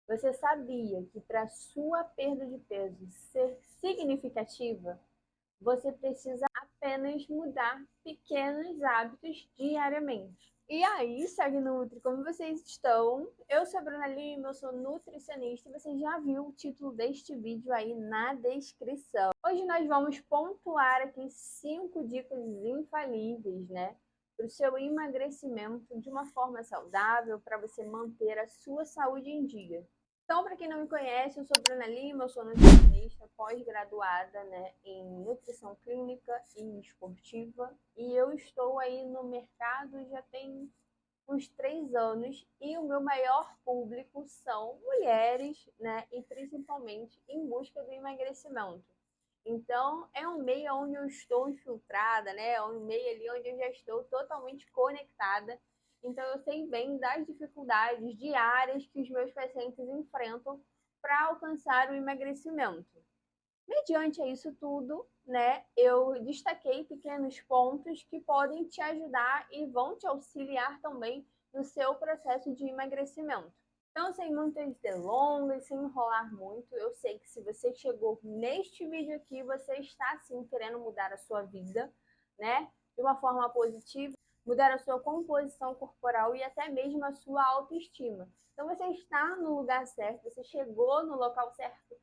Você sabia que para sua perda de peso ser significativa, você precisa apenas mudar pequenos hábitos diariamente? E aí, segue Nutri, como vocês estão? Eu sou a Bruna Lima, eu sou nutricionista e você já viu o título deste vídeo aí na descrição. Hoje nós vamos pontuar aqui 5 dicas infalíveis, né? Para o seu emagrecimento de uma forma saudável, para você manter a sua saúde em dia. Então, para quem não me conhece, eu sou Bruna Lima, eu sou nutricionista pós-graduada, né, em nutrição clínica e esportiva, e eu estou aí no mercado já tem uns 3 anos, e o meu maior público são mulheres, né, e principalmente em busca do emagrecimento. Então, é um meio onde eu estou infiltrada, né? É um meio ali onde eu já estou totalmente conectada. Então, eu sei bem das dificuldades diárias que os meus pacientes enfrentam para alcançar o emagrecimento. Mediante isso tudo, né, eu destaquei pequenos pontos que podem te ajudar e vão te auxiliar também no seu processo de emagrecimento. Então, sem muitas delongas, sem enrolar muito, eu sei que se você chegou neste vídeo aqui, você está sim querendo mudar a sua vida, né, de uma forma positiva, mudar a sua composição corporal e até mesmo a sua autoestima. Então, você está no lugar certo, você chegou no local certo.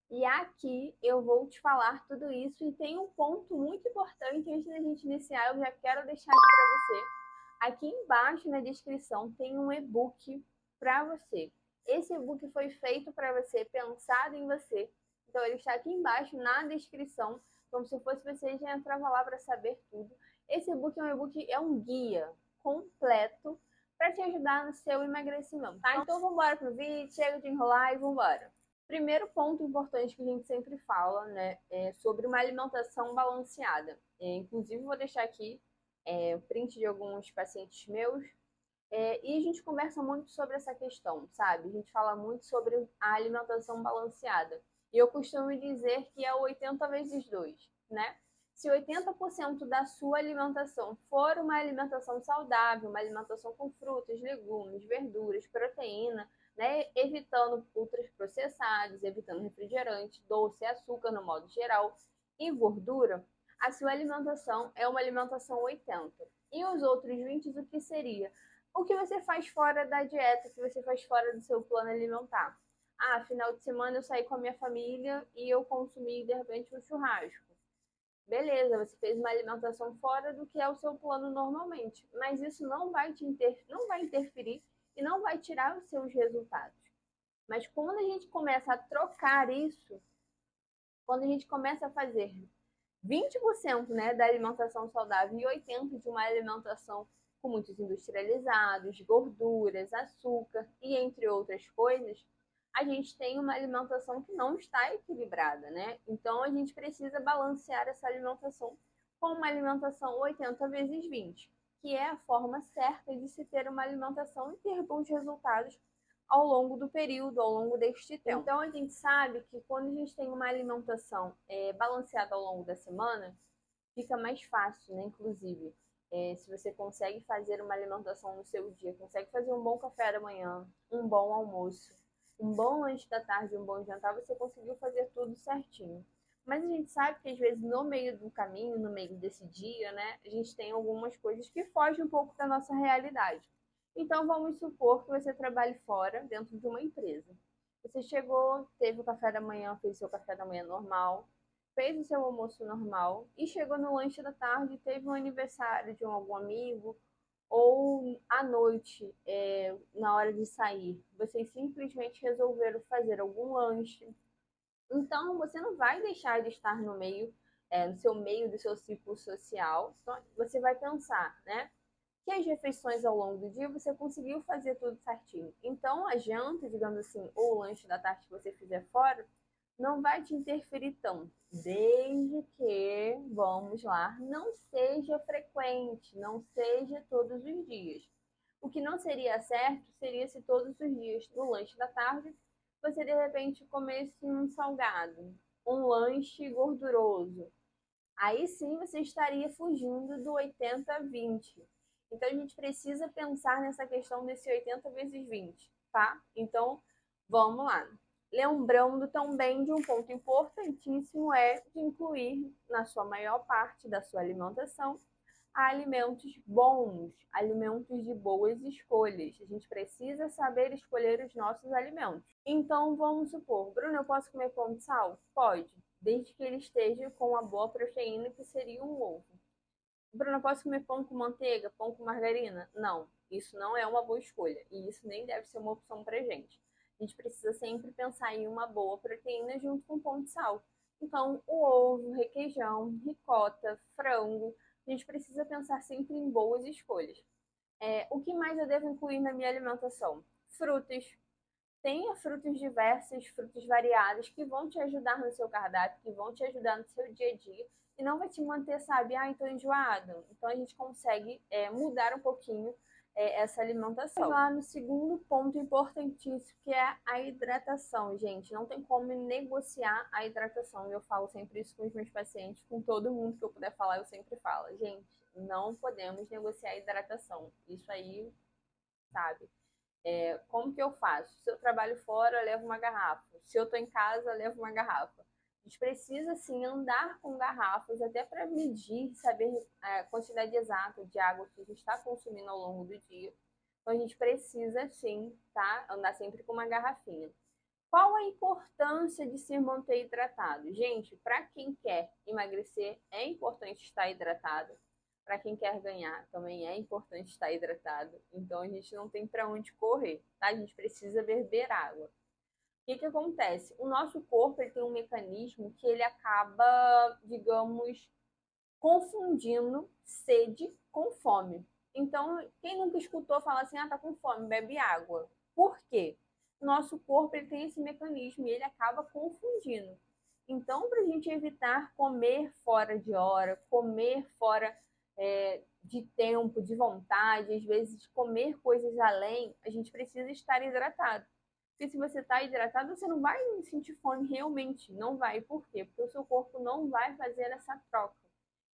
E aqui eu vou te falar tudo isso e tem um ponto muito importante antes da gente iniciar, eu já quero deixar aqui para você. Aqui embaixo na descrição tem um e-book para você. Esse e-book foi feito para você, pensado em você. Então ele está aqui embaixo na descrição, como se fosse você já entrava lá para saber tudo. Esse e-book é um e-book, é um guia completo para te ajudar no seu emagrecimento, tá? Então vamos embora pro vídeo, chega de enrolar e vamos embora. Primeiro ponto importante que a gente sempre fala, né, é sobre uma alimentação balanceada. Inclusive, vou deixar aqui o print de alguns pacientes meus, e a gente conversa muito sobre essa questão, sabe? A gente fala muito sobre a alimentação balanceada. E eu costumo dizer que é o 80 vezes 2, né? Se 80% da sua alimentação for uma alimentação saudável, uma alimentação com frutas, legumes, verduras, proteína, né? Evitando ultraprocessados, evitando refrigerante, doce, açúcar no modo geral e gordura, a sua alimentação é uma alimentação 80. E os outros 20, o que seria? O que você faz fora da dieta, o que você faz fora do seu plano alimentar. Ah, final de semana eu saí com a minha família e eu consumi de repente um churrasco. Beleza, você fez uma alimentação fora do que é o seu plano normalmente, mas isso não vai interferir e não vai tirar os seus resultados. Mas quando a gente começa a trocar isso, quando a gente começa a fazer 20%, né, da alimentação saudável e 80% de uma alimentação com muitos industrializados, gorduras, açúcar e entre outras coisas, a gente tem uma alimentação que não está equilibrada, né? Então a gente precisa balancear essa alimentação com uma alimentação 80 vezes 20, que é a forma certa de se ter uma alimentação e ter bons resultados ao longo do período, ao longo deste tempo. Então, a gente sabe que quando a gente tem uma alimentação balanceada ao longo da semana, fica mais fácil, né? Inclusive, se você consegue fazer uma alimentação no seu dia, consegue fazer um bom café da manhã, um bom almoço, um bom lanche da tarde, um bom jantar, você conseguiu fazer tudo certinho. Mas a gente sabe que às vezes no meio do caminho, no meio desse dia, né, a gente tem algumas coisas que fogem um pouco da nossa realidade. Então vamos supor que você trabalhe fora, dentro de uma empresa. Você chegou, teve o café da manhã, fez seu café da manhã normal, fez o seu almoço normal e chegou no lanche da tarde, teve um aniversário de algum amigo ou à noite, na hora de sair, vocês simplesmente resolveram fazer algum lanche. Então, você não vai deixar de estar no meio, no seu meio do seu ciclo social. Então, você vai pensar, né? Que as refeições ao longo do dia você conseguiu fazer tudo certinho. Então, a janta, digamos assim, ou o lanche da tarde que você fizer fora, não vai te interferir tanto, desde que, vamos lá, não seja frequente, não seja todos os dias. O que não seria certo seria se todos os dias, no lanche da tarde, você de repente comesse um salgado, um lanche gorduroso. Aí sim você estaria fugindo do 80-20. Então a gente precisa pensar nessa questão desse 80 vezes 20, tá? Então Vamos lá. Lembrando também de um ponto importantíssimo é de incluir na sua maior parte da sua alimentação alimentos bons, alimentos de boas escolhas. A gente precisa saber escolher os nossos alimentos. Então, vamos supor, Bruno, eu posso comer pão de sal? Pode, desde que ele esteja com uma boa proteína, que seria um ovo. Bruno, eu posso comer pão com manteiga, pão com margarina? Não, isso não é uma boa escolha e isso nem deve ser uma opção para gente. A gente precisa sempre pensar em uma boa proteína junto com pão de sal. Então, o ovo, requeijão, ricota, frango, a gente precisa pensar sempre em boas escolhas. O que mais eu devo incluir na minha alimentação? Frutas. Tenha frutas diversas, frutas variadas, que vão te ajudar no seu cardápio, que vão te ajudar no seu dia a dia, e não vai te manter, sabe, estou enjoado. Então a gente consegue mudar um pouquinho essa alimentação. Vamos lá no segundo ponto importantíssimo, que é a hidratação, gente. Não tem como negociar a hidratação. Eu falo sempre isso com os meus pacientes, com todo mundo que eu puder falar, eu sempre falo. Gente, não podemos negociar a hidratação. Isso aí, sabe? Como que eu faço? Se eu trabalho fora, eu levo uma garrafa. Se eu estou em casa, eu levo uma garrafa. A gente precisa, sim, andar com garrafas até para medir, saber a quantidade exata de água que a gente está consumindo ao longo do dia. Então, a gente precisa, sim, tá? Andar sempre com uma garrafinha. Qual a importância de se manter hidratado? Gente, para quem quer emagrecer, é importante estar hidratado. Para quem quer ganhar, também é importante estar hidratado. Então a gente não tem para onde correr, tá? A gente precisa beber água. O que acontece? O nosso corpo ele tem um mecanismo que ele acaba, digamos, confundindo sede com fome. Então, quem nunca escutou falar assim, tá com fome, bebe água. Por quê? Nosso corpo ele tem esse mecanismo e ele acaba confundindo. Então, para a gente evitar comer fora de hora, comer fora de tempo, de vontade, às vezes comer coisas além, a gente precisa estar hidratado. Porque se você está hidratado, você não vai sentir fome realmente. Não vai. Por quê? Porque o seu corpo não vai fazer essa troca.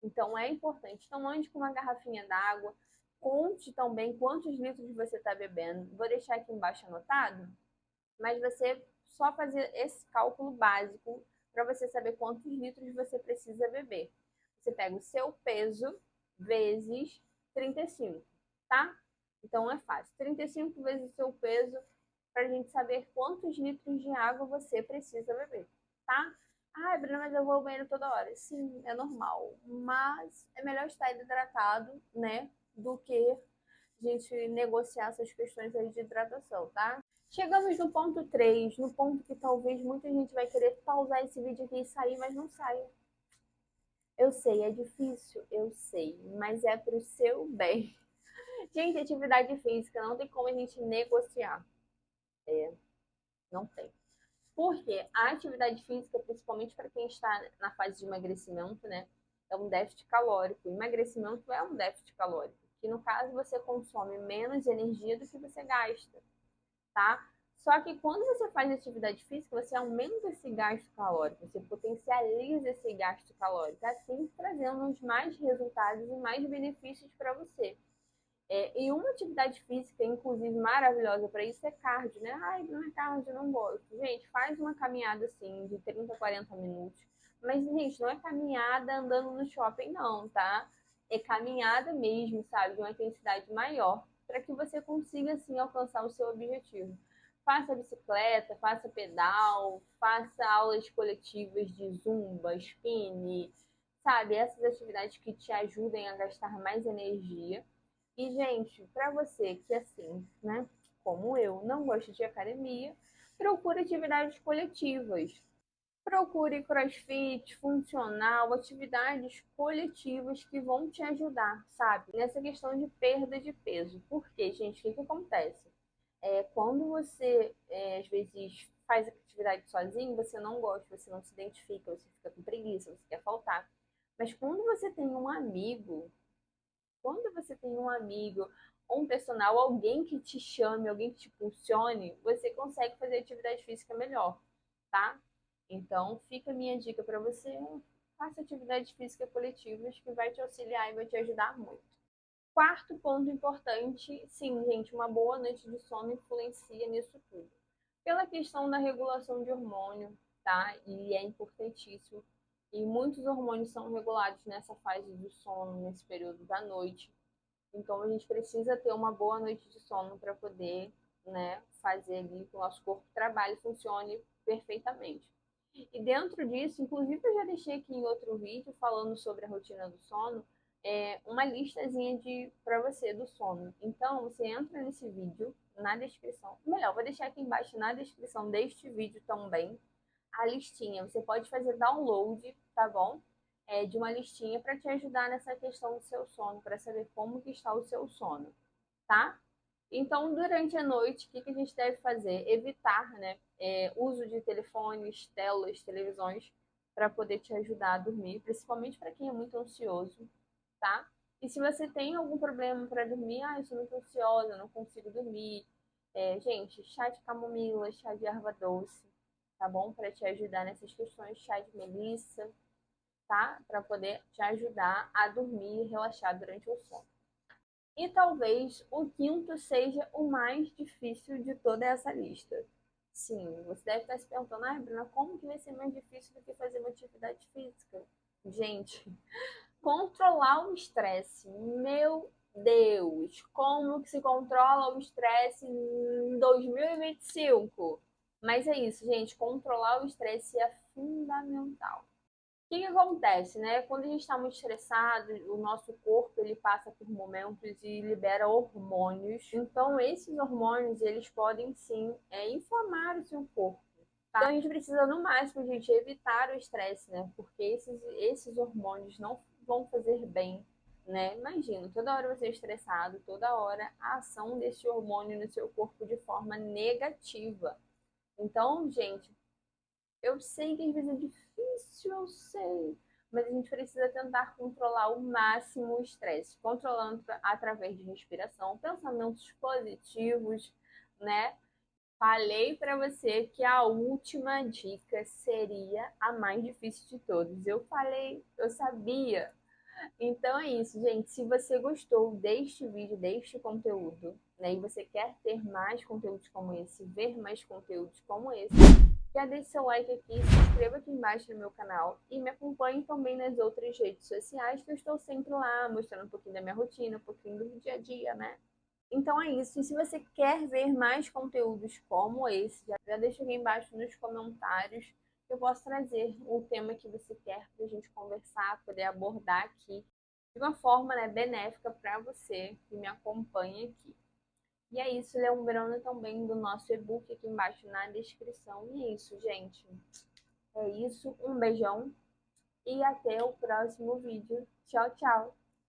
Então é importante. Então ande com uma garrafinha d'água. Conte também quantos litros você está bebendo. Vou deixar aqui embaixo anotado, mas você só fazer esse cálculo básico para você saber quantos litros você precisa beber. Você pega o seu peso vezes 35, tá? Então é fácil. 35 vezes o seu peso para a gente saber quantos litros de água você precisa beber, tá? Ah, Bruna, mas eu vou ao banheiro toda hora. Sim, é normal. Mas é melhor estar hidratado, né? Do que a gente negociar essas questões aí de hidratação, tá? Chegamos no ponto 3, no ponto que talvez muita gente vai querer pausar esse vídeo aqui e sair, mas não saia. Eu sei, é difícil, eu sei, mas é pro seu bem. Gente, atividade física não tem como a gente negociar. Não tem. Porque a atividade física, principalmente para quem está na fase de emagrecimento, né, é um déficit calórico. O emagrecimento é um déficit calórico, que no caso você consome menos energia do que você gasta, tá? Só que quando você faz atividade física, você aumenta esse gasto calórico, você potencializa esse gasto calórico, assim trazendo mais resultados e mais benefícios para você. E uma atividade física, inclusive, maravilhosa para isso é cardio, né? Ai, não é cardio, não gosto. Gente, faz uma caminhada assim, de 30 a 40 minutos. Mas, gente, não é caminhada andando no shopping, não, tá? É caminhada mesmo, sabe? De uma intensidade maior, para que você consiga, assim, alcançar o seu objetivo. Faça bicicleta, faça pedal, faça aulas coletivas de zumba, spinning, sabe? Essas atividades que te ajudem a gastar mais energia e, gente, para você que assim, né, como eu, não gosta de academia, procure atividades coletivas. Procure crossfit, funcional, atividades coletivas que vão te ajudar, sabe? Nessa questão de perda de peso. Porque, gente, o que acontece? Quando você, às vezes, faz atividade sozinho, você não gosta, você não se identifica, você fica com preguiça, você quer faltar. Mas quando você tem um amigo ou um personal, alguém que te chame, alguém que te impulsione, você consegue fazer atividade física melhor, tá? Então, fica a minha dica para você, faça atividades físicas coletivas que vai te auxiliar e vai te ajudar muito. Quarto ponto importante, sim, gente, uma boa noite de sono influencia nisso tudo. pela questão da regulação de hormônio, tá? E é importantíssimo. E muitos hormônios são regulados nessa fase do sono, nesse período da noite. Então a gente precisa ter uma boa noite de sono para poder, né, fazer ali que o nosso corpo trabalhe e funcione perfeitamente. E dentro disso, inclusive eu já deixei aqui em outro vídeo falando sobre a rotina do sono, uma listazinha para você do sono. Então você entra nesse vídeo, na descrição, melhor, vou deixar aqui embaixo na descrição deste vídeo também a listinha. Você pode fazer download, tá bom? De uma listinha para te ajudar nessa questão do seu sono, para saber como que está o seu sono, tá? Então, durante a noite, o que a gente deve fazer? Evitar, né, uso de telefones, telas, televisões, para poder te ajudar a dormir, principalmente para quem é muito ansioso, tá? E se você tem algum problema para dormir, eu sou muito ansiosa, não consigo dormir, gente, chá de camomila, chá de erva doce, tá bom? Para te ajudar nessas questões, chá de melissa, tá? Para poder te ajudar a dormir e relaxar durante o sono. E talvez o quinto seja o mais difícil de toda essa lista. Sim, você deve estar se perguntando, Bruna, como que vai ser mais difícil do que fazer uma atividade física? Gente, controlar o estresse. Meu Deus, como que se controla o estresse em 2025? Mas é isso, gente, controlar o estresse é fundamental. O que que acontece, né? Quando a gente está muito estressado, o nosso corpo ele passa por momentos e libera hormônios. Então, esses hormônios eles podem sim inflamar o seu corpo. Tá? Então, a gente precisa no máximo, gente, evitar o estresse, né? Porque esses hormônios não vão fazer bem, né? Imagina, toda hora você é estressado, toda hora a ação desse hormônio no seu corpo de forma negativa. Então, gente, eu sei que às vezes é difícil, eu sei, mas a gente precisa tentar controlar ao máximo o estresse, controlando através de respiração, pensamentos positivos, né? Falei para você que a última dica seria a mais difícil de todas. Eu falei, eu sabia. Então é isso, gente. Se você gostou deste vídeo, deste conteúdo, né, e você quer ter mais conteúdos como esse, ver mais conteúdos como esse, já deixe seu like aqui, se inscreva aqui embaixo no meu canal e me acompanhe também nas outras redes sociais, que eu estou sempre lá, mostrando um pouquinho da minha rotina, um pouquinho do dia a dia, né? Então é isso. E se você quer ver mais conteúdos como esse, já deixa aqui embaixo nos comentários que eu posso trazer o tema que você quer para a gente conversar, poder abordar aqui de uma forma, né, benéfica para você que me acompanha aqui. E é isso, lembrando também do nosso e-book aqui embaixo na descrição. E é isso, gente. É isso, um beijão e até o próximo vídeo. Tchau, tchau!